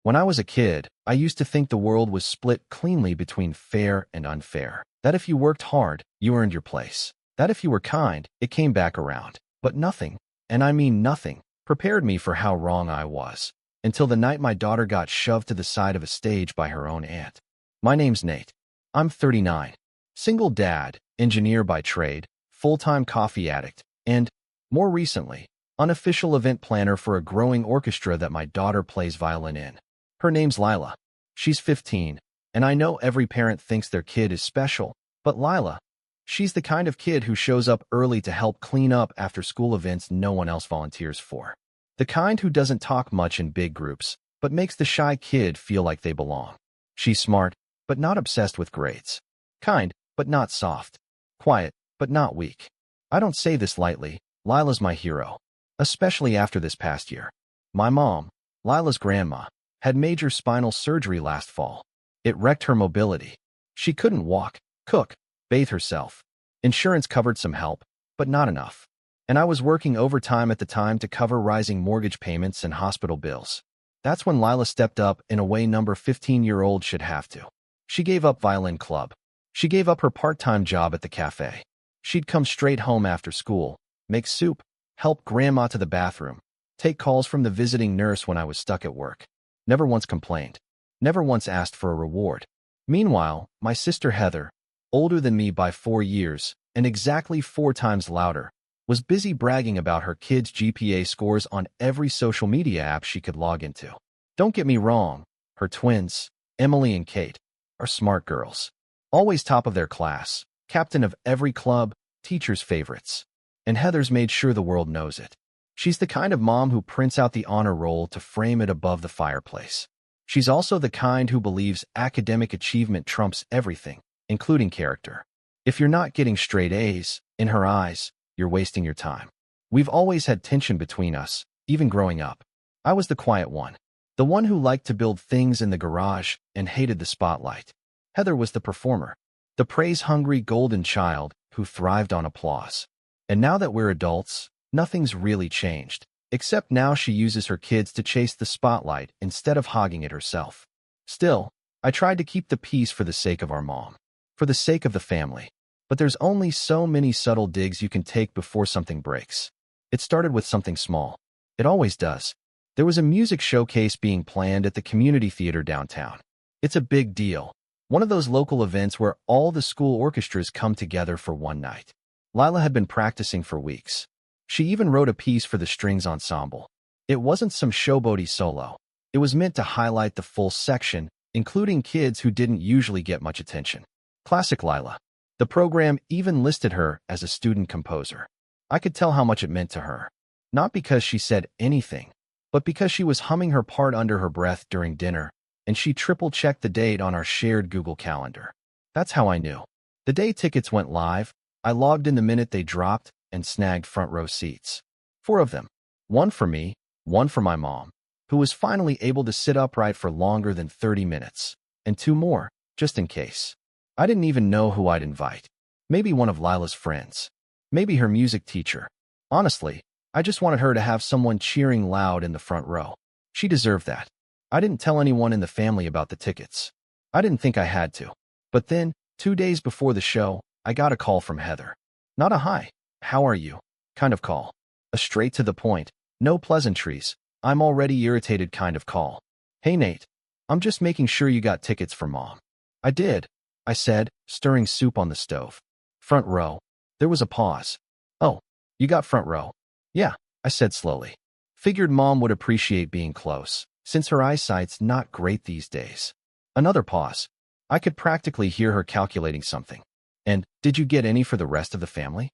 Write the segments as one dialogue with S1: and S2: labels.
S1: When I was a kid, I used to think the world was split cleanly between fair and unfair. That if you worked hard, you earned your place. That if you were kind, it came back around. But nothing, and I mean nothing, prepared me for how wrong I was. Until the night my daughter got shoved to the side of a stage by her own aunt. My name's Nate. I'm 39. Single dad, engineer by trade, full-time coffee addict, and, more recently, unofficial event planner for a growing orchestra that my daughter plays violin in. Her name's Lila. She's 15, and I know every parent thinks their kid is special, but Lila, she's the kind of kid who shows up early to help clean up after school events no one else volunteers for. The kind who doesn't talk much in big groups, but makes the shy kid feel like they belong. She's smart, but not obsessed with grades. Kind, but not soft. Quiet, but not weak. I don't say this lightly. Lila's my hero. Especially after this past year. My mom, Lila's grandma, had major spinal surgery last fall. It wrecked her mobility. She couldn't walk, cook, bathe herself. Insurance covered some help, but not enough. And I was working overtime at the time to cover rising mortgage payments and hospital bills. That's when Lila stepped up in a way number 15-year-old should have to. She gave up violin club. She gave up her part-time job at the cafe. She'd come straight home after school, make soup, help grandma to the bathroom, take calls from the visiting nurse when I was stuck at work. Never once complained. Never once asked for a reward. Meanwhile, my sister Heather, older than me by 4 years and exactly 4 times louder, was busy bragging about her kids' GPA scores on every social media app she could log into. Don't get me wrong, her twins, Emily and Kate, are smart girls. Always top of their class, captain of every club, teacher's favorites. And Heather's made sure the world knows it. She's the kind of mom who prints out the honor roll to frame it above the fireplace. She's also the kind who believes academic achievement trumps everything, including character. If you're not getting straight A's, in her eyes, you're wasting your time. We've always had tension between us, even growing up. I was the quiet one, the one who liked to build things in the garage and hated the spotlight. Heather was the performer, the praise-hungry golden child who thrived on applause. And now that we're adults, nothing's really changed, except now she uses her kids to chase the spotlight instead of hogging it herself. Still, I tried to keep the peace for the sake of our mom, for the sake of the family. But there's only so many subtle digs you can take before something breaks. It started with something small. It always does. There was a music showcase being planned at the community theater downtown. It's a big deal. One of those local events where all the school orchestras come together for one night. Lila had been practicing for weeks. She even wrote a piece for the strings ensemble. It wasn't some showboaty solo. It was meant to highlight the full section, including kids who didn't usually get much attention. Classic Lila. The program even listed her as a student composer. I could tell how much it meant to her. Not because she said anything, but because she was humming her part under her breath during dinner, and she triple-checked the date on our shared Google Calendar. That's how I knew. The day tickets went live, I logged in the minute they dropped and snagged front row seats. 4 of them. 1 for me, 1 for my mom, who was finally able to sit upright for longer than 30 minutes, and 2 more, just in case. I didn't even know who I'd invite. Maybe one of Lila's friends. Maybe her music teacher. Honestly, I just wanted her to have someone cheering loud in the front row. She deserved that. I didn't tell anyone in the family about the tickets. I didn't think I had to. But then, 2 days before the show, I got a call from Heather. Not a hi, how are you kind of call. A straight to the point, no pleasantries, I'm already irritated kind of call. Hey Nate, I'm just making sure you got tickets for Mom. I did, I said, stirring soup on the stove. Front row. There was a pause. Oh, you got front row? Yeah, I said slowly. Figured Mom would appreciate being close, since her eyesight's not great these days. Another pause. I could practically hear her calculating something. And, did you get any for the rest of the family?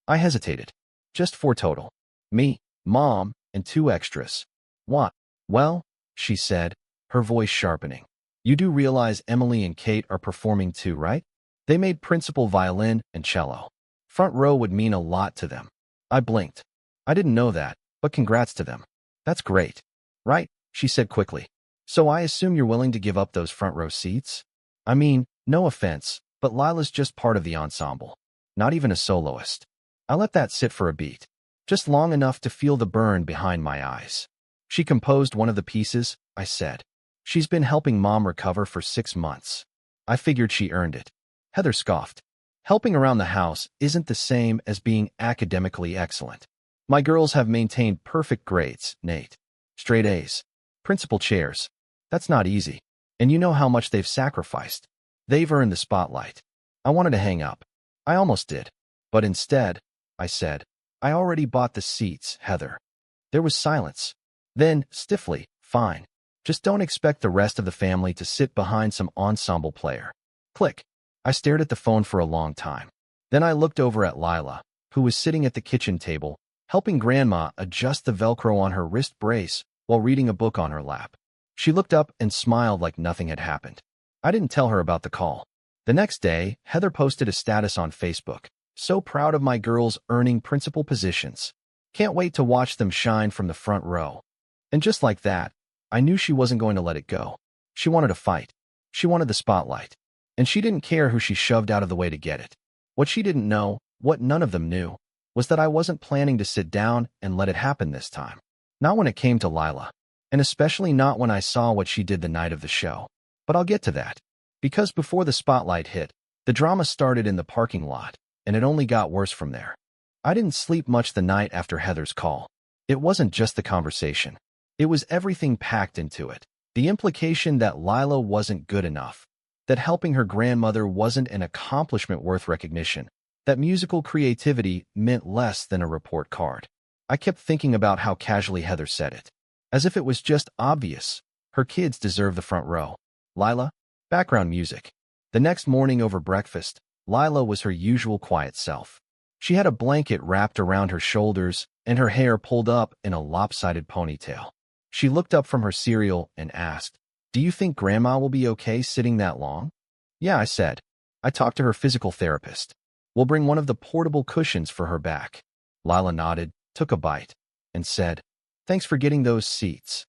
S1: I hesitated. Just 4 total. Me, Mom, and 2 extras. What? Well, she said, her voice sharpening. You do realize Emily and Kate are performing too, right? They made principal violin and cello. Front row would mean a lot to them. I blinked. I didn't know that, but congrats to them. That's great. Right, she said quickly. So I assume you're willing to give up those front row seats? I mean, no offense, but Lila's just part of the ensemble. Not even a soloist. I let that sit for a beat. Just long enough to feel the burn behind my eyes. She composed one of the pieces, I said. She's been helping Mom recover for 6 months. I figured she earned it. Heather scoffed. Helping around the house isn't the same as being academically excellent. My girls have maintained perfect grades, Nate. Straight A's. Principal chairs. That's not easy. And you know how much they've sacrificed. They've earned the spotlight. I wanted to hang up. I almost did. But instead, I said, I already bought the seats, Heather. There was silence. Then, stiffly, fine. Just don't expect the rest of the family to sit behind some ensemble player. Click. I stared at the phone for a long time. Then I looked over at Lila, who was sitting at the kitchen table, helping Grandma adjust the Velcro on her wrist brace while reading a book on her lap. She looked up and smiled like nothing had happened. I didn't tell her about the call. The next day, Heather posted a status on Facebook. So proud of my girls earning principal positions. Can't wait to watch them shine from the front row. And just like that, I knew she wasn't going to let it go. She wanted to fight. She wanted the spotlight. And she didn't care who she shoved out of the way to get it. What she didn't know, what none of them knew, was that I wasn't planning to sit down and let it happen this time. Not when it came to Lila. And especially not when I saw what she did the night of the show. But I'll get to that. Because before the spotlight hit, the drama started in the parking lot, and it only got worse from there. I didn't sleep much the night after Heather's call. It wasn't just the conversation. It was everything packed into it. The implication that Lila wasn't good enough, that helping her grandmother wasn't an accomplishment worth recognition, that musical creativity meant less than a report card. I kept thinking about how casually Heather said it, as if it was just obvious. Her kids deserve the front row. Lila, background music. The next morning over breakfast, Lila was her usual quiet self. She had a blanket wrapped around her shoulders and her hair pulled up in a lopsided ponytail. She looked up from her cereal and asked, "Do you think Grandma will be okay sitting that long?" "Yeah," I said. "I talked to her physical therapist. We'll bring one of the portable cushions for her back." Lila nodded, took a bite, and said, "Thanks for getting those seats."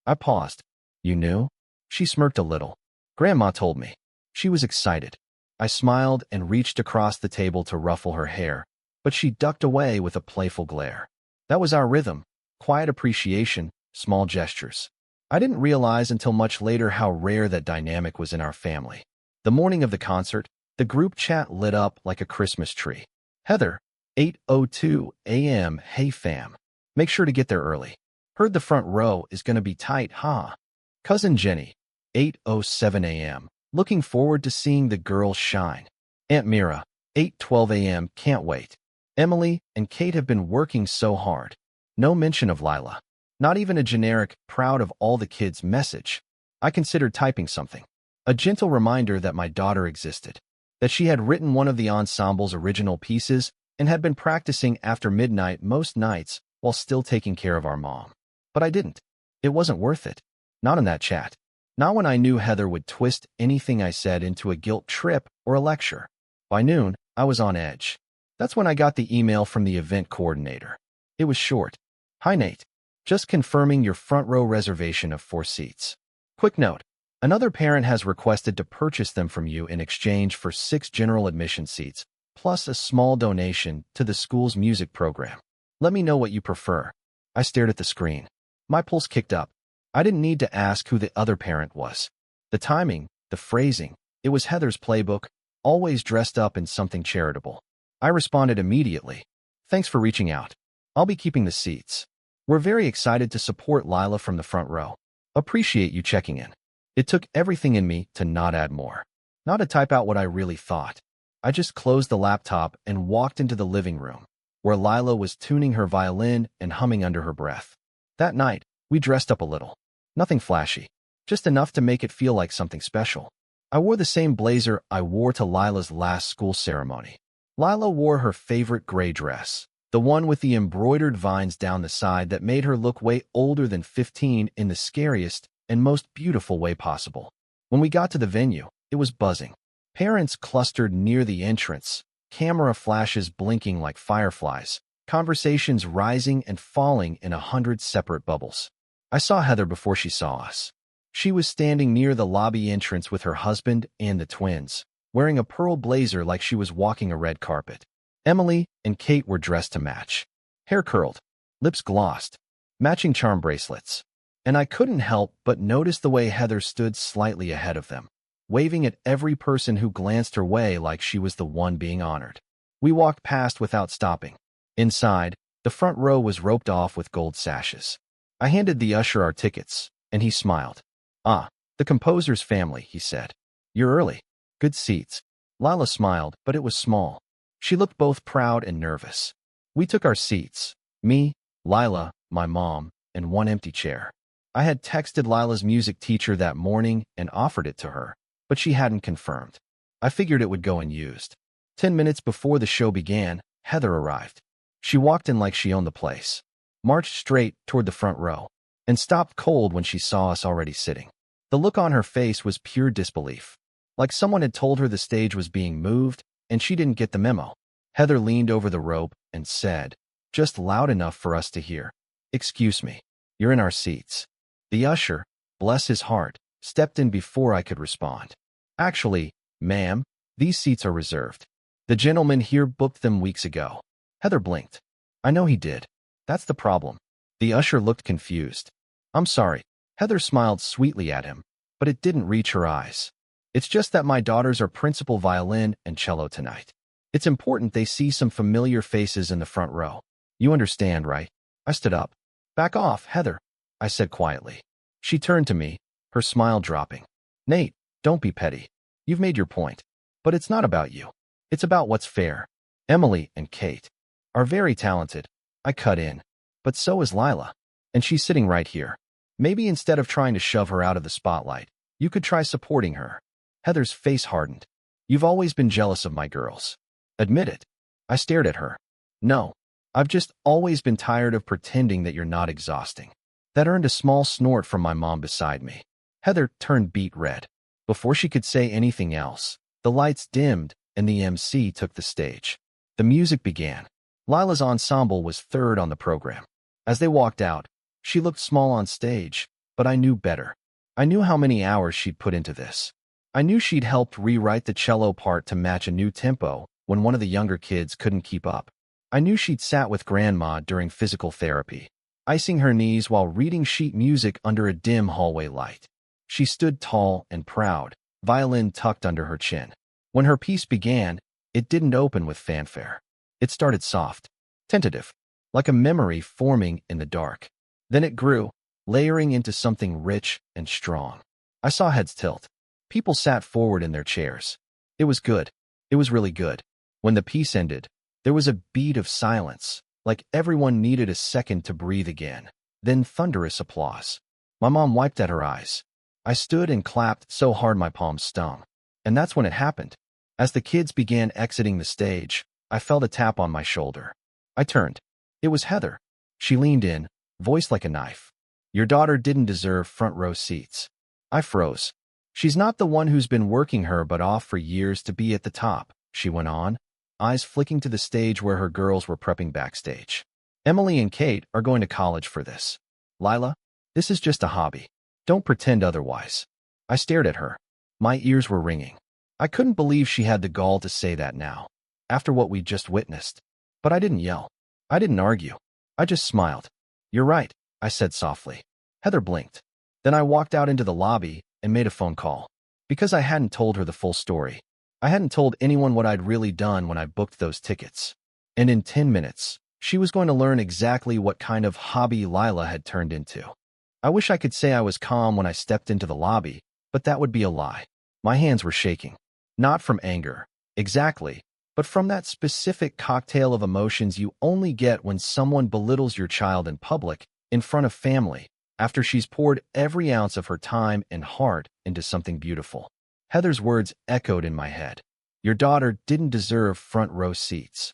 S1: I paused. "You knew?" She smirked a little. "Grandma told me." She was excited. I smiled and reached across the table to ruffle her hair, but she ducked away with a playful glare. That was our rhythm. Quiet appreciation, small gestures. I didn't realize until much later how rare that dynamic was in our family. The morning of the concert, the group chat lit up like a Christmas tree. Heather, 8:02 a.m. Hey fam. Make sure to get there early. Heard the front row is gonna be tight, huh? Cousin Jenny, 8:07 a.m. Looking forward to seeing the girls shine. Aunt Mira, 8:12 a.m. Can't wait. Emily and Kate have been working so hard. No mention of Lila. Not even a generic, proud of all the kids message. I considered typing something. A gentle reminder that my daughter existed. That she had written one of the ensemble's original pieces and had been practicing after midnight most nights while still taking care of our mom. But I didn't. It wasn't worth it. Not in that chat. Not when I knew Heather would twist anything I said into a guilt trip or a lecture. By noon, I was on edge. That's when I got the email from the event coordinator. It was short. "Hi Nate. Just confirming your front row reservation of 4 seats. Quick note. Another parent has requested to purchase them from you in exchange for 6 general admission seats, plus a small donation to the school's music program. Let me know what you prefer." I stared at the screen. My pulse kicked up. I didn't need to ask who the other parent was. The timing, the phrasing, it was Heather's playbook, always dressed up in something charitable. I responded immediately. "Thanks for reaching out. I'll be keeping the seats. We're very excited to support Lila from the front row. Appreciate you checking in." It took everything in me to not add more. Not to type out what I really thought. I just closed the laptop and walked into the living room, where Lila was tuning her violin and humming under her breath. That night, we dressed up a little. Nothing flashy, just enough to make it feel like something special. I wore the same blazer I wore to Lila's last school ceremony. Lila wore her favorite gray dress, the one with the embroidered vines down the side that made her look way older than 15 in the scariest and most beautiful way possible. When we got to the venue, it was buzzing. Parents clustered near the entrance, camera flashes blinking like fireflies, conversations rising and falling in 100 separate bubbles. I saw Heather before she saw us. She was standing near the lobby entrance with her husband and the twins, wearing a pearl blazer like she was walking a red carpet. Emily and Kate were dressed to match. Hair curled, lips glossed, matching charm bracelets. and I couldn't help but notice the way Heather stood slightly ahead of them, waving at every person who glanced her way like she was the one being honored. We walked past without stopping. Inside, the front row was roped off with gold sashes. I handed the usher our tickets, and he smiled. "Ah, the composer's family," he said. "You're early. Good seats." Lila smiled, but it was small. She looked both proud and nervous. We took our seats. Me, Lila, my mom, and one empty chair. I had texted Lila's music teacher that morning and offered it to her, but she hadn't confirmed. I figured it would go unused. 10 minutes before the show began, Heather arrived. She walked in like she owned the place, marched straight toward the front row, and stopped cold when she saw us already sitting. The look on her face was pure disbelief, like someone had told her the stage was being moved and she didn't get the memo. Heather leaned over the rope and said, just loud enough for us to hear, "Excuse me, you're in our seats." The usher, bless his heart, stepped in before I could respond. "Actually, ma'am, these seats are reserved. The gentleman here booked them weeks ago." Heather blinked. "I know he did. That's the problem." The usher looked confused. "I'm sorry." Heather smiled sweetly at him, but it didn't reach her eyes. "It's just that my daughters are principal violin and cello tonight. It's important they see some familiar faces in the front row. You understand, right?" I stood up. "Back off, Heather," I said quietly. She turned to me, her smile dropping. "Nate, don't be petty. You've made your point. But it's not about you. It's about what's fair. Emily and Kate are very talented." I cut in. "But so is Lila. And she's sitting right here. Maybe instead of trying to shove her out of the spotlight, you could try supporting her." Heather's face hardened. "You've always been jealous of my girls. Admit it." I stared at her. "No. I've just always been tired of pretending that you're not exhausting." That earned a small snort from my mom beside me. Heather turned beet red. Before she could say anything else, the lights dimmed and the MC took the stage. The music began. Lila's ensemble was third on the program. As they walked out, she looked small on stage, but I knew better. I knew how many hours she'd put into this. I knew she'd helped rewrite the cello part to match a new tempo when one of the younger kids couldn't keep up. I knew she'd sat with Grandma during physical therapy, icing her knees while reading sheet music under a dim hallway light. She stood tall and proud, violin tucked under her chin. When her piece began, it didn't open with fanfare. It started soft, tentative, like a memory forming in the dark. Then it grew, layering into something rich and strong. I saw heads tilt. People sat forward in their chairs. It was good. It was really good. When the piece ended, there was a beat of silence, like everyone needed a second to breathe again. Then thunderous applause. My mom wiped at her eyes. I stood and clapped so hard my palms stung. And that's when it happened. As the kids began exiting the stage, I felt a tap on my shoulder. I turned. It was Heather. She leaned in, voice like a knife. "Your daughter didn't deserve front row seats." I froze. "She's not the one who's been working her butt off for years to be at the top," she went on, eyes flicking to the stage where her girls were prepping backstage. "Emily and Kate are going to college for this. Lila, this is just a hobby. Don't pretend otherwise." I stared at her. My ears were ringing. I couldn't believe she had the gall to say that now, after what we'd just witnessed. But I didn't yell. I didn't argue. I just smiled. "You're right," I said softly. Heather blinked. Then I walked out into the lobby and made a phone call. Because I hadn't told her the full story. I hadn't told anyone what I'd really done when I booked those tickets. And in 10 minutes, she was going to learn exactly what kind of hobby Lila had turned into. I wish I could say I was calm when I stepped into the lobby, but that would be a lie. My hands were shaking. Not from anger, exactly, but from that specific cocktail of emotions you only get when someone belittles your child in public, in front of family, after she's poured every ounce of her time and heart into something beautiful. Heather's words echoed in my head. Your daughter didn't deserve front row seats.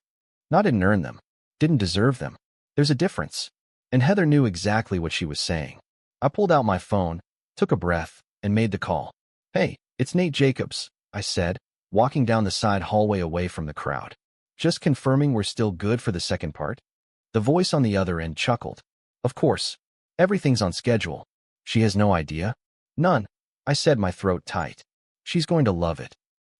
S1: Not didn't earn them, didn't deserve them. There's a difference. And Heather knew exactly what she was saying. I pulled out my phone, took a breath, and made the call. Hey, it's Nate Jacobs, I said, walking down the side hallway away from the crowd. Just confirming we're still good for the second part? The voice on the other end chuckled. Of course. Everything's on schedule. She has no idea? None. I said, my throat tight. She's going to love it.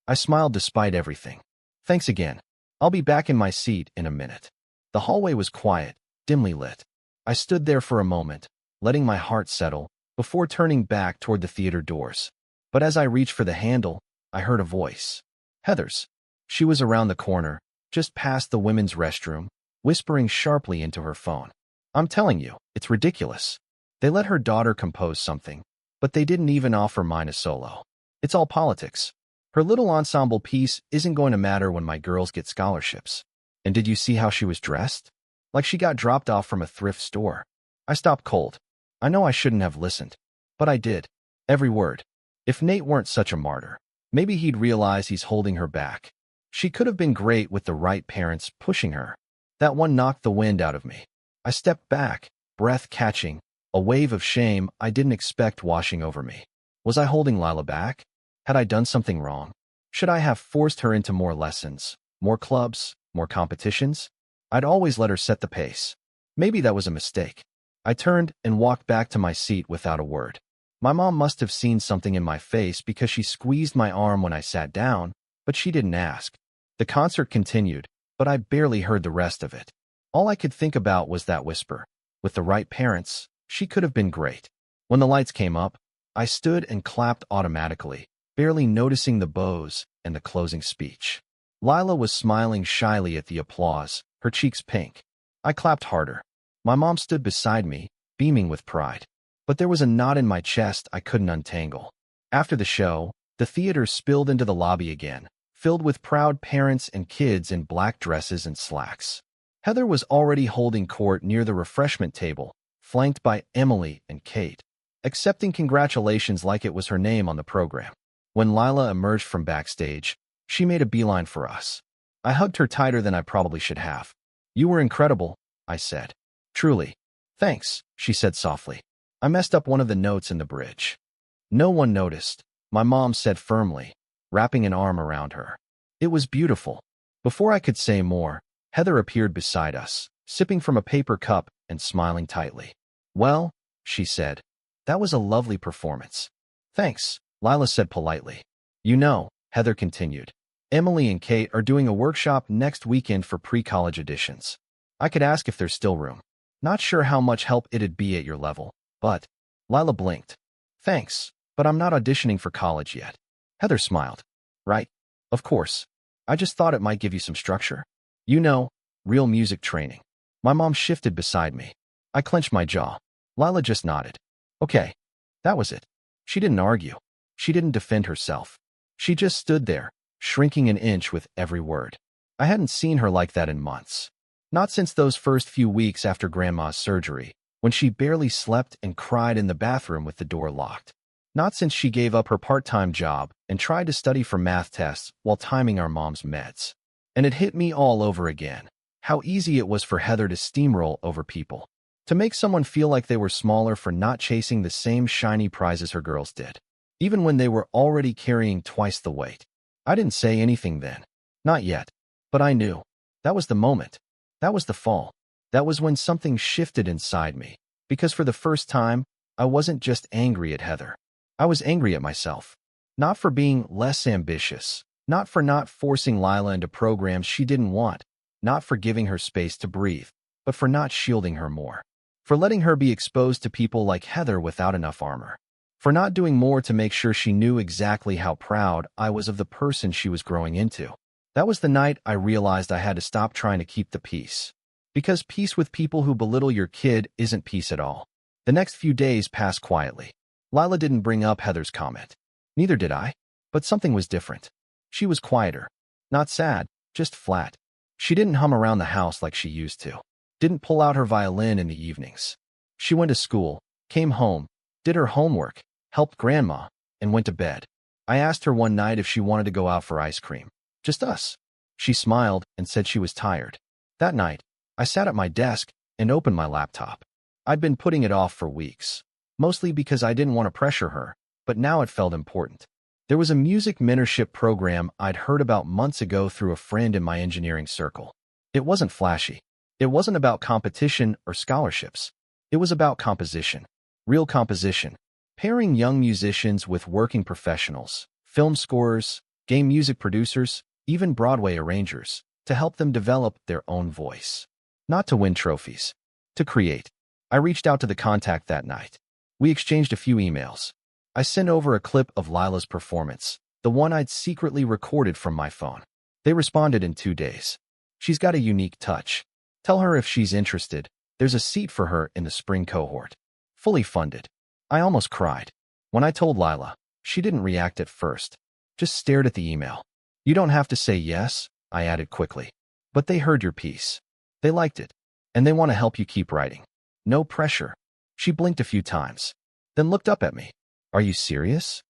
S1: I smiled despite everything. Thanks again. I'll be back in my seat in a minute. The hallway was quiet, dimly lit. I stood there for a moment, letting my heart settle, before turning back toward the theater doors. But as I reached for the handle, I heard a voice. Heather's. She was around the corner, just past the women's restroom, whispering sharply into her phone. I'm telling you, it's ridiculous. They let her daughter compose something, but they didn't even offer mine a solo. It's all politics. Her little ensemble piece isn't going to matter when my girls get scholarships. And did you see how she was dressed? Like she got dropped off from a thrift store. I stopped cold. I know I shouldn't have listened, but I did. Every word. If Nate weren't such a martyr, maybe he'd realize he's holding her back. She could have been great with the right parents pushing her. That one knocked the wind out of me. I stepped back, breath catching, a wave of shame I didn't expect washing over me. Was I holding Lila back? Had I done something wrong? Should I have forced her into more lessons, more clubs, more competitions? I'd always let her set the pace. Maybe that was a mistake. I turned and walked back to my seat without a word. My mom must have seen something in my face because she squeezed my arm when I sat down, but she didn't ask. The concert continued, but I barely heard the rest of it. All I could think about was that whisper. With the right parents, she could have been great. When the lights came up, I stood and clapped automatically, barely noticing the bows and the closing speech. Lila was smiling shyly at the applause, her cheeks pink. I clapped harder. My mom stood beside me, beaming with pride. But there was a knot in my chest I couldn't untangle. After the show, the theater spilled into the lobby again, filled with proud parents and kids in black dresses and slacks. Heather was already holding court near the refreshment table, flanked by Emily and Kate, accepting congratulations like it was her name on the program. When Lila emerged from backstage, she made a beeline for us. I hugged her tighter than I probably should have. You were incredible, I said. Truly. Thanks, she said softly. I messed up one of the notes in the bridge. No one noticed, my mom said firmly, wrapping an arm around her. It was beautiful. Before I could say more, Heather appeared beside us, sipping from a paper cup and smiling tightly. Well, she said, that was a lovely performance. Thanks, Lila said politely. You know, Heather continued, Emily and Kate are doing a workshop next weekend for pre-college additions. I could ask if there's still room. Not sure how much help it'd be at your level, but... Lila blinked. Thanks, but I'm not auditioning for college yet. Heather smiled. Right? Of course. I just thought it might give you some structure. You know, real music training. My mom shifted beside me. I clenched my jaw. Lila just nodded. Okay. That was it. She didn't argue. She didn't defend herself. She just stood there, shrinking an inch with every word. I hadn't seen her like that in months. Not since those first few weeks after Grandma's surgery, when she barely slept and cried in the bathroom with the door locked. Not since she gave up her part-time job and tried to study for math tests while timing our mom's meds. And it hit me all over again, how easy it was for Heather to steamroll over people, to make someone feel like they were smaller for not chasing the same shiny prizes her girls did, even when they were already carrying twice the weight. I didn't say anything then. Not yet. But I knew. That was the moment. That was the fall. That was when something shifted inside me, because for the first time, I wasn't just angry at Heather. I was angry at myself. Not for being less ambitious, not for not forcing Lila into programs she didn't want, not for giving her space to breathe, but for not shielding her more. For letting her be exposed to people like Heather without enough armor. For not doing more to make sure she knew exactly how proud I was of the person she was growing into. That was the night I realized I had to stop trying to keep the peace. Because peace with people who belittle your kid isn't peace at all. The next few days passed quietly. Lila didn't bring up Heather's comment. Neither did I. But something was different. She was quieter. Not sad, just flat. She didn't hum around the house like she used to. Didn't pull out her violin in the evenings. She went to school, came home, did her homework, helped Grandma, and went to bed. I asked her one night if she wanted to go out for ice cream. Just us. She smiled and said she was tired. That night, I sat at my desk and opened my laptop. I'd been putting it off for weeks, mostly because I didn't want to pressure her, but now it felt important. There was a music mentorship program I'd heard about months ago through a friend in my engineering circle. It wasn't flashy. It wasn't about competition or scholarships. It was about composition. Real composition. Pairing young musicians with working professionals, film scorers, game music producers, even Broadway arrangers, to help them develop their own voice. Not to win trophies. To create. I reached out to the contact that night. We exchanged a few emails. I sent over a clip of Lila's performance, the one I'd secretly recorded from my phone. They responded in 2 days. She's got a unique touch. Tell her if she's interested. There's a seat for her in the spring cohort. Fully funded. I almost cried. When I told Lila, she didn't react at first. Just stared at the email. You don't have to say yes, I added quickly. But they heard your piece. They liked it. And they want to help you keep writing. No pressure. She blinked a few times. Then looked up at me. Are you serious?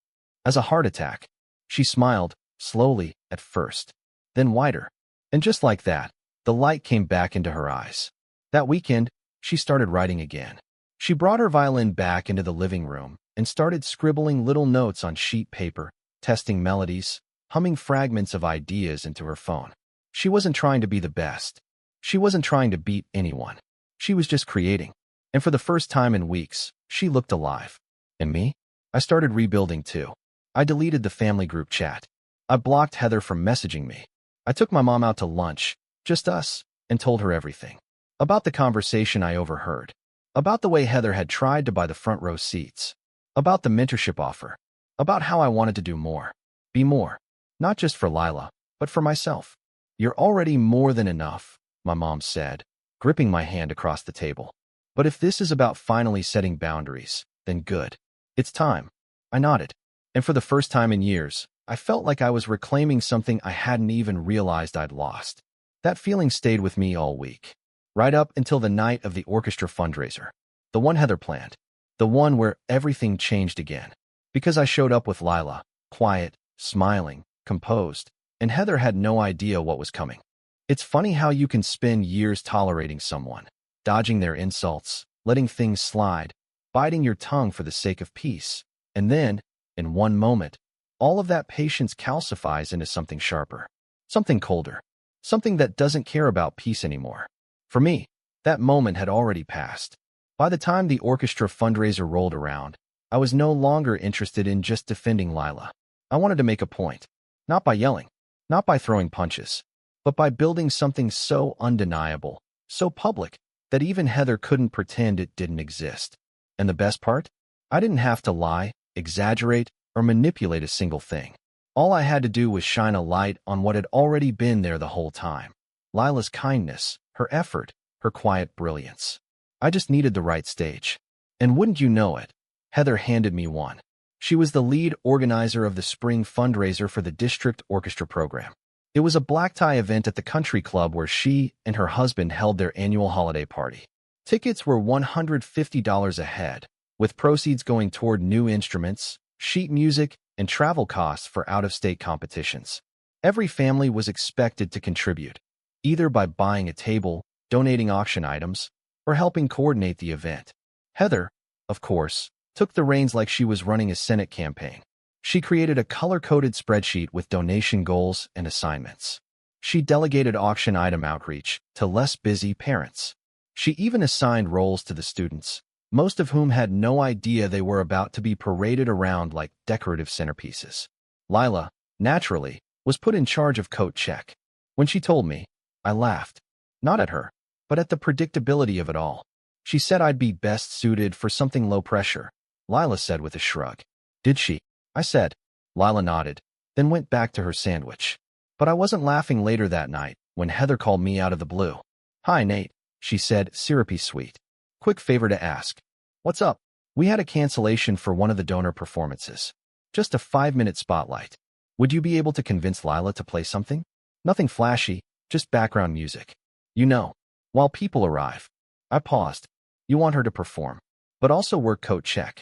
S1: As a heart attack. She smiled, slowly, at first. Then wider. And just like that, the light came back into her eyes. That weekend, she started writing again. She brought her violin back into the living room and started scribbling little notes on sheet paper, testing melodies, humming fragments of ideas into her phone. She wasn't trying to be the best. She wasn't trying to beat anyone. She was just creating. And for the first time in weeks, she looked alive. And me? I started rebuilding too. I deleted the family group chat. I blocked Heather from messaging me. I took my mom out to lunch, just us, and told her everything. About the conversation I overheard. About the way Heather had tried to buy the front row seats. About the mentorship offer. About how I wanted to do more. Be more. Not just for Lila, but for myself. You're already more than enough, my mom said, gripping my hand across the table. But if this is about finally setting boundaries, then good. It's time. I nodded. And for the first time in years, I felt like I was reclaiming something I hadn't even realized I'd lost. That feeling stayed with me all week. Right up until the night of the orchestra fundraiser. The one Heather planned. The one where everything changed again. Because I showed up with Lila, quiet, smiling, composed, and Heather had no idea what was coming. It's funny how you can spend years tolerating someone, dodging their insults, letting things slide, biting your tongue for the sake of peace. And then, in one moment, all of that patience calcifies into something sharper, something colder, something that doesn't care about peace anymore. For me, that moment had already passed. By the time the orchestra fundraiser rolled around, I was no longer interested in just defending Lila. I wanted to make a point, not by yelling, not by throwing punches, but by building something so undeniable, so public, that even Heather couldn't pretend it didn't exist. And the best part? I didn't have to lie, exaggerate, or manipulate a single thing. All I had to do was shine a light on what had already been there the whole time. Lila's kindness, her effort, her quiet brilliance. I just needed the right stage. And wouldn't you know it, Heather handed me one. She was the lead organizer of the spring fundraiser for the district orchestra program. It was a black-tie event at the country club where she and her husband held their annual holiday party. Tickets were $150 a head, with proceeds going toward new instruments, sheet music, and travel costs for out-of-state competitions. Every family was expected to contribute, either by buying a table, donating auction items, or helping coordinate the event. Heather, of course, took the reins like she was running a Senate campaign. She created a color-coded spreadsheet with donation goals and assignments. She delegated auction item outreach to less busy parents. She even assigned roles to the students, most of whom had no idea they were about to be paraded around like decorative centerpieces. Lila, naturally, was put in charge of coat check. When she told me, I laughed. Not at her, but at the predictability of it all. She said I'd be best suited for something low pressure. Lila said with a shrug. Did she? I said. Lila nodded, then went back to her sandwich. But I wasn't laughing later that night when Heather called me out of the blue. Hi, Nate, she said, syrupy sweet. Quick favor to ask. What's up? We had a cancellation for one of the donor performances. Just a 5-minute spotlight. Would you be able to convince Lila to play something? Nothing flashy, just background music. You know, while people arrive. I paused. You want her to perform, but also work coat check.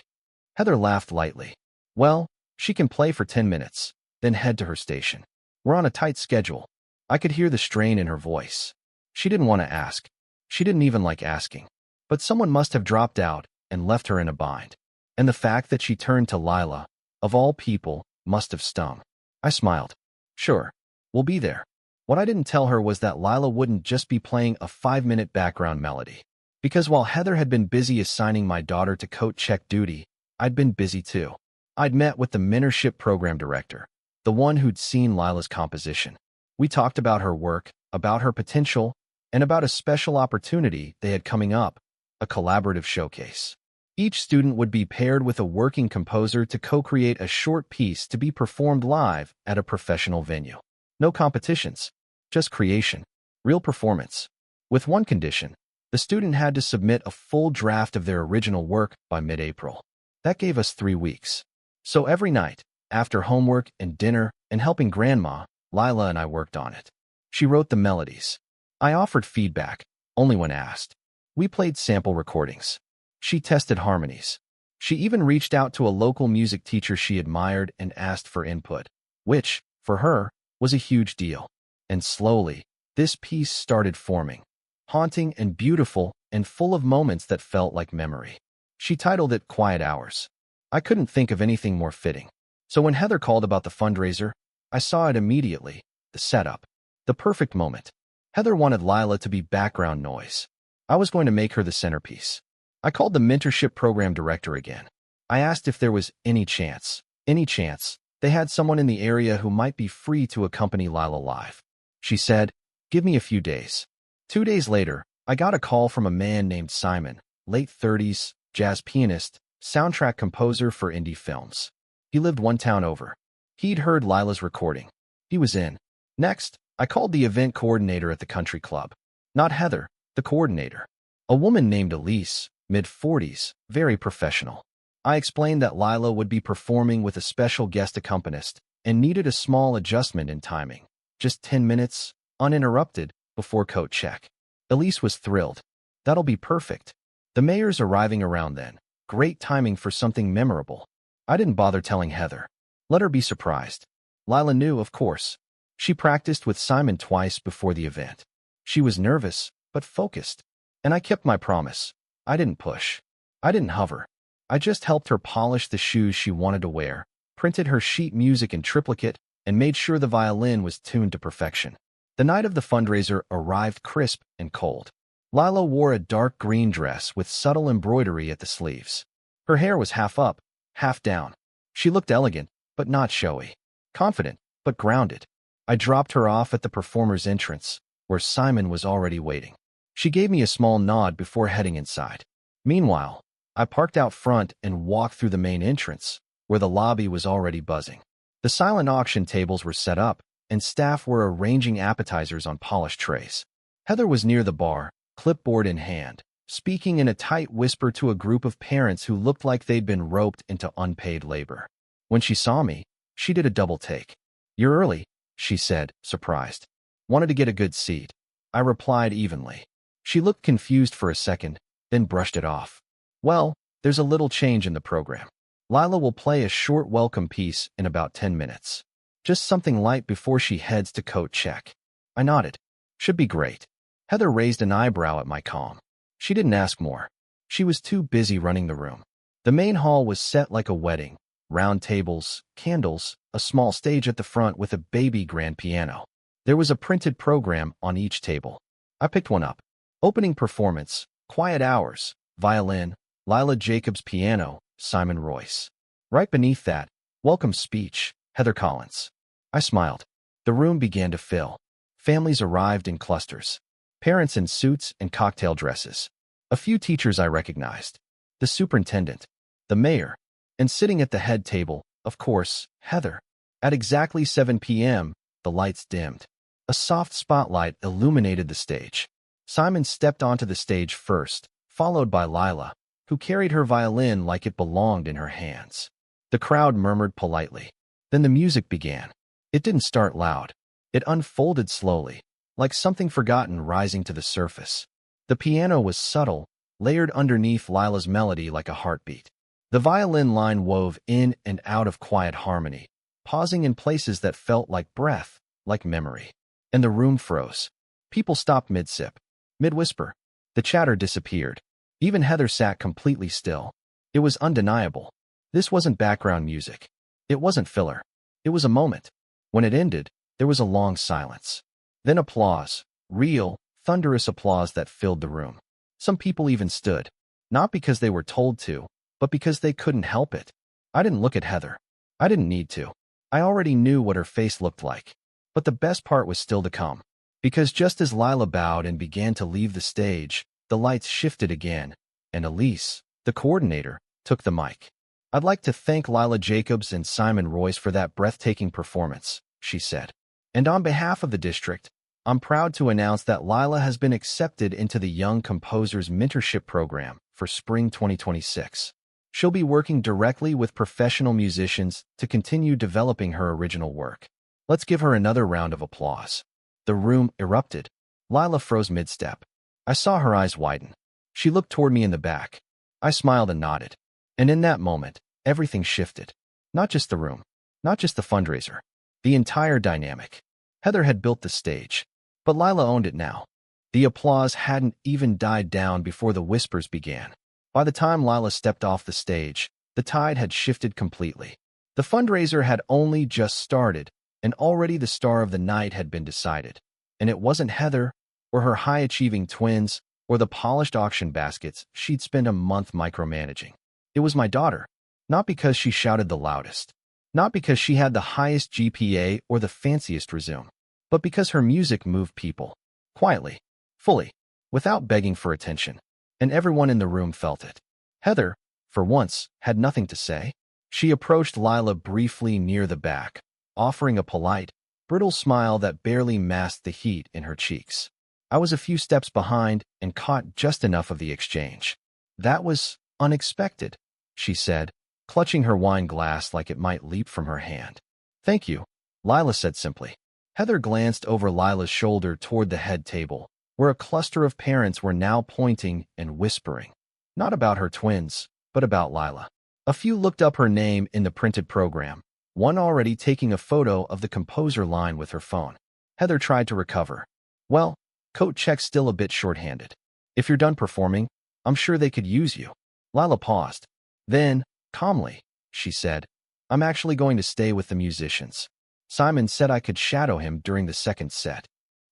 S1: Heather laughed lightly. Well, she can play for 10 minutes, then head to her station. We're on a tight schedule. I could hear the strain in her voice. She didn't want to ask. She didn't even like asking. But someone must have dropped out and left her in a bind. And the fact that she turned to Lila, of all people, must have stung. I smiled. Sure, we'll be there. What I didn't tell her was that Lila wouldn't just be playing a 5-minute background melody. Because while Heather had been busy assigning my daughter to coat check duty, I'd been busy too. I'd met with the mentorship program director, the one who'd seen Lila's composition. We talked about her work, about her potential, and about a special opportunity they had coming up, a collaborative showcase. Each student would be paired with a working composer to co-create a short piece to be performed live at a professional venue. No competitions, just creation, real performance. With one condition, the student had to submit a full draft of their original work by mid-April. That gave us 3 weeks. So every night, after homework and dinner and helping Grandma, Lila and I worked on it. She wrote the melodies. I offered feedback, only when asked. We played sample recordings. She tested harmonies. She even reached out to a local music teacher she admired and asked for input, which, for her, was a huge deal. And slowly, this piece started forming, haunting and beautiful and full of moments that felt like memory. She titled it Quiet Hours. I couldn't think of anything more fitting. So when Heather called about the fundraiser, I saw it immediately, the setup, the perfect moment. Heather wanted Lila to be background noise. I was going to make her the centerpiece. I called the mentorship program director again. I asked if there was any chance they had someone in the area who might be free to accompany Lila live. She said, "Give me a few days." 2 days later, I got a call from a man named Simon, late 30s, jazz pianist, soundtrack composer for indie films. He lived one town over. He'd heard Lila's recording. He was in. Next, I called the event coordinator at the country club. Not Heather, the coordinator. A woman named Elise, mid-40s, very professional. I explained that Lila would be performing with a special guest accompanist and needed a small adjustment in timing. Just 10 minutes, uninterrupted, before coat check. Elise was thrilled. That'll be perfect. The mayor's arriving around then. Great timing for something memorable. I didn't bother telling Heather. Let her be surprised. Lila knew, of course. She practiced with Simon twice before the event. She was nervous, but focused. And I kept my promise. I didn't push. I didn't hover. I just helped her polish the shoes she wanted to wear, printed her sheet music in triplicate, and made sure the violin was tuned to perfection. The night of the fundraiser arrived crisp and cold. Lila wore a dark green dress with subtle embroidery at the sleeves. Her hair was half up, half down. She looked elegant, but not showy. Confident, but grounded. I dropped her off at the performer's entrance, where Simon was already waiting. She gave me a small nod before heading inside. Meanwhile, I parked out front and walked through the main entrance, where the lobby was already buzzing. The silent auction tables were set up, and staff were arranging appetizers on polished trays. Heather was near the bar, clipboard in hand, speaking in a tight whisper to a group of parents who looked like they'd been roped into unpaid labor. When she saw me, she did a double take. "You're early," she said, surprised. "Wanted to get a good seat." I replied evenly. She looked confused for a second, then brushed it off. "Well, there's a little change in the program. Lila will play a short welcome piece in about 10 minutes. Just something light before she heads to coat check." I nodded. "Should be great." Heather raised an eyebrow at my calm. She didn't ask more. She was too busy running the room. The main hall was set like a wedding. Round tables, candles, a small stage at the front with a baby grand piano. There was a printed program on each table. I picked one up. Opening performance, Quiet Hours, violin, Lila Jacobs piano, Simon Royce. Right beneath that, welcome speech, Heather Collins. I smiled. The room began to fill. Families arrived in clusters. Parents in suits and cocktail dresses. A few teachers I recognized. The superintendent. The mayor. And sitting at the head table, of course, Heather. At exactly 7 p.m., the lights dimmed. A soft spotlight illuminated the stage. Simon stepped onto the stage first, followed by Lila, who carried her violin like it belonged in her hands. The crowd murmured politely. Then the music began. It didn't start loud. It unfolded slowly, like something forgotten rising to the surface. The piano was subtle, layered underneath Lila's melody like a heartbeat. The violin line wove in and out of quiet harmony, pausing in places that felt like breath, like memory. And the room froze. People stopped mid-sip, mid-whisper. The chatter disappeared. Even Heather sat completely still. It was undeniable. This wasn't background music. It wasn't filler. It was a moment. When it ended, there was a long silence. Then applause, real, thunderous applause that filled the room. Some people even stood, not because they were told to, but because they couldn't help it. I didn't look at Heather. I didn't need to. I already knew what her face looked like. But the best part was still to come. Because just as Lila bowed and began to leave the stage, the lights shifted again, and Elise, the coordinator, took the mic. "I'd like to thank Lila Jacobs and Simon Royce for that breathtaking performance," she said. "And on behalf of the district, I'm proud to announce that Lila has been accepted into the Young Composers Mentorship Program for spring 2026. She'll be working directly with professional musicians to continue developing her original work. Let's give her another round of applause." The room erupted. Lila froze mid-step. I saw her eyes widen. She looked toward me in the back. I smiled and nodded. And in that moment, everything shifted. Not just the room, not just the fundraiser, the entire dynamic. Heather had built the stage, but Lila owned it now. The applause hadn't even died down before the whispers began. By the time Lila stepped off the stage, the tide had shifted completely. The fundraiser had only just started, and already the star of the night had been decided. And it wasn't Heather, or her high-achieving twins, or the polished auction baskets she'd spent a month micromanaging. It was my daughter, not because she shouted the loudest, not because she had the highest GPA or the fanciest resume, but because her music moved people, quietly, fully, without begging for attention, and everyone in the room felt it. Heather, for once, had nothing to say. She approached Lila briefly near the back, offering a polite, brittle smile that barely masked the heat in her cheeks. I was a few steps behind and caught just enough of the exchange. "That was unexpected," she said, clutching her wine glass like it might leap from her hand. "Thank you," Lila said simply. Heather glanced over Lila's shoulder toward the head table, where a cluster of parents were now pointing and whispering. Not about her twins, but about Lila. A few looked up her name in the printed program, one already taking a photo of the composer line with her phone. Heather tried to recover. "Well, coat check's still a bit short-handed. If you're done performing, I'm sure they could use you." Lila paused. Then, calmly, she said, "I'm actually going to stay with the musicians. Simon said I could shadow him during the second set."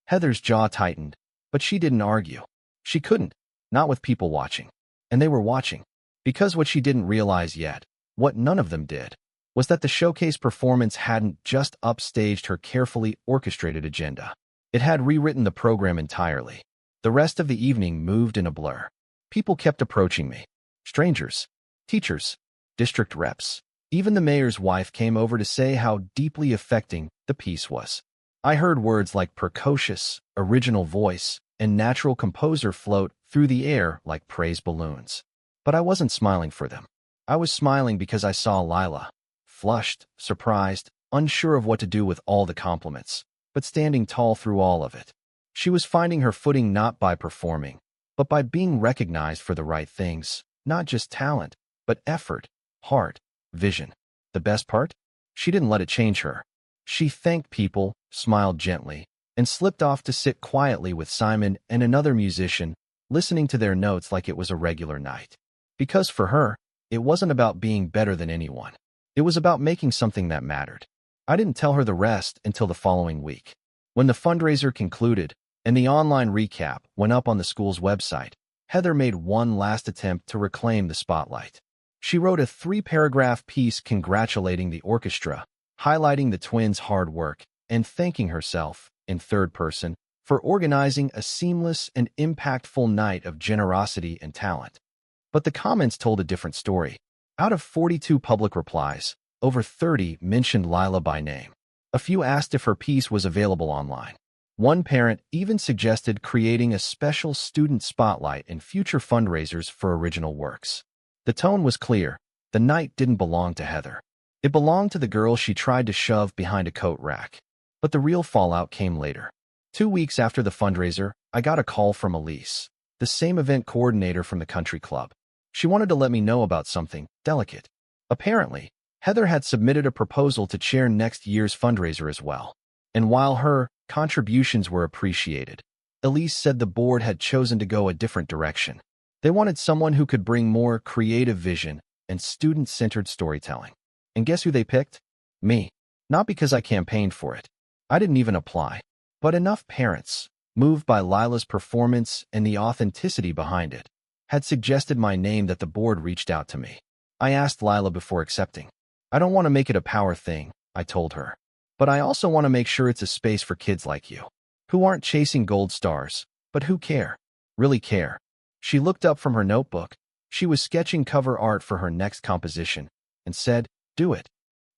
S1: Heather's jaw tightened, but she didn't argue. She couldn't, not with people watching. And they were watching. Because what she didn't realize yet, what none of them did, was that the showcase performance hadn't just upstaged her carefully orchestrated agenda. It had rewritten the program entirely. The rest of the evening moved in a blur. People kept approaching me. Strangers, teachers, district reps. Even the mayor's wife came over to say how deeply affecting the piece was. I heard words like precocious, original voice, and natural composer float through the air like praise balloons. But I wasn't smiling for them. I was smiling because I saw Lila, flushed, surprised, unsure of what to do with all the compliments, but standing tall through all of it. She was finding her footing not by performing, but by being recognized for the right things, not just talent, but effort, heart, vision. The best part? She didn't let it change her. She thanked people, smiled gently, and slipped off to sit quietly with Simon and another musician, listening to their notes like it was a regular night. Because for her, it wasn't about being better than anyone. It was about making something that mattered. I didn't tell her the rest until the following week. When the fundraiser concluded and the online recap went up on the school's website, Heather made one last attempt to reclaim the spotlight. She wrote a 3-paragraph piece congratulating the orchestra, highlighting the twins' hard work, and thanking herself, in third person, for organizing a seamless and impactful night of generosity and talent. But the comments told a different story. Out of 42 public replies, over 30 mentioned Lila by name. A few asked if her piece was available online. One parent even suggested creating a special student spotlight in future fundraisers for original works. The tone was clear. The night didn't belong to Heather. It belonged to the girl she tried to shove behind a coat rack. But the real fallout came later. 2 weeks after the fundraiser, I got a call from Elise, the same event coordinator from the country club. She wanted to let me know about something delicate. Apparently, Heather had submitted a proposal to chair next year's fundraiser as well. And while her contributions were appreciated, Elise said the board had chosen to go a different direction. They wanted someone who could bring more creative vision and student-centered storytelling. And guess who they picked? Me. Not because I campaigned for it. I didn't even apply. But enough parents, moved by Lila's performance and the authenticity behind it, had suggested my name that the board reached out to me. I asked Lila before accepting. "I don't want to make it a power thing," I told her. "But I also want to make sure it's a space for kids like you, who aren't chasing gold stars, but who care, really care." She looked up from her notebook, She was sketching cover art for her next composition and said, "Do it."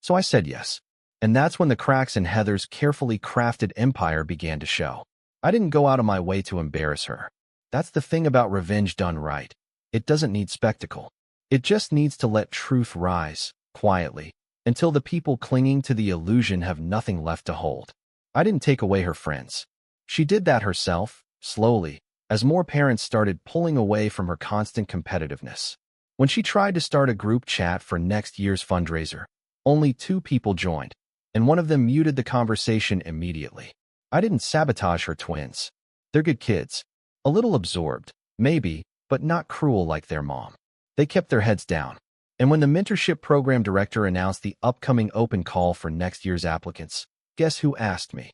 S1: So I said yes. And that's when the cracks in Heather's carefully crafted empire began to show. I didn't go out of my way to embarrass her. That's the thing about revenge done right. It doesn't need spectacle. It just needs to let truth rise, quietly, until the people clinging to the illusion have nothing left to hold. I didn't take away her friends. She did that herself, slowly, as more parents started pulling away from her constant competitiveness. When she tried to start a group chat for next year's fundraiser, only 2 people joined, and one of them muted the conversation immediately. I didn't sabotage her twins. They're good kids. A little absorbed, maybe, but not cruel like their mom. They kept their heads down. And when the mentorship program director announced the upcoming open call for next year's applicants, guess who asked me?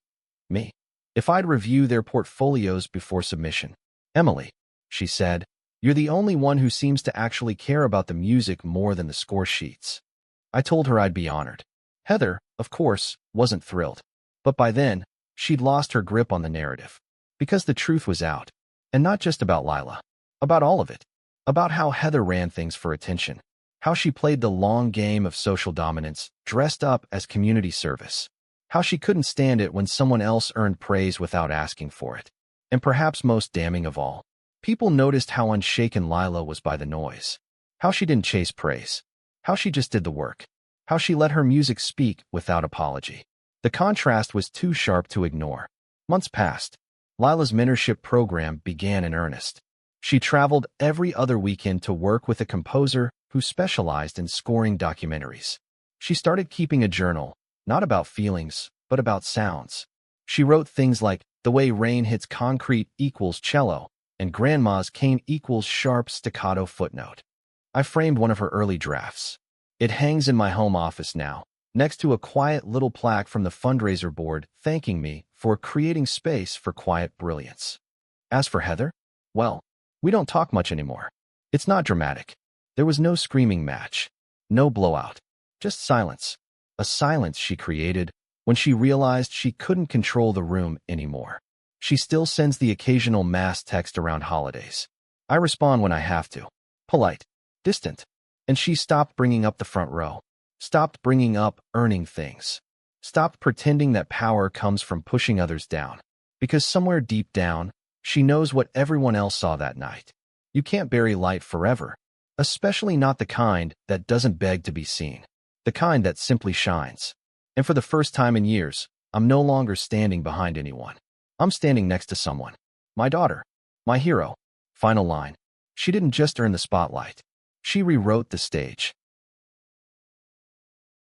S1: Me. If I'd review their portfolios before submission. "Emily," she said, "you're the only one who seems to actually care about the music more than the score sheets." I told her I'd be honored. Heather, of course, wasn't thrilled. But by then, she'd lost her grip on the narrative. Because the truth was out. And not just about Lila. About all of it. About how Heather ran things for attention. How she played the long game of social dominance, dressed up as community service. How she couldn't stand it when someone else earned praise without asking for it. And perhaps most damning of all, people noticed how unshaken Lila was by the noise. How she didn't chase praise. How she just did the work. How she let her music speak without apology. The contrast was too sharp to ignore. Months passed. Lila's mentorship program began in earnest. She traveled every other weekend to work with a composer who specialized in scoring documentaries. She started keeping a journal, not about feelings, but about sounds. She wrote things like, "The way rain hits concrete equals cello," and "Grandma's cane equals sharp staccato footnote." I framed one of her early drafts. It hangs in my home office now, next to a quiet little plaque from the fundraiser board thanking me for creating space for quiet brilliance. As for Heather, well, we don't talk much anymore. It's not dramatic. There was no screaming match, no blowout, just silence. A silence she created when she realized she couldn't control the room anymore. She still sends the occasional mass text around holidays. I respond when I have to. Polite, distant. And she stopped bringing up the front row. Stopped bringing up earning things. Stopped pretending that power comes from pushing others down. Because somewhere deep down, she knows what everyone else saw that night. You can't bury light forever. Especially not the kind that doesn't beg to be seen. The kind that simply shines. And for the first time in years, I'm no longer standing behind anyone. I'm standing next to someone. My daughter. My hero. Final line. She didn't just earn the spotlight. She rewrote the stage.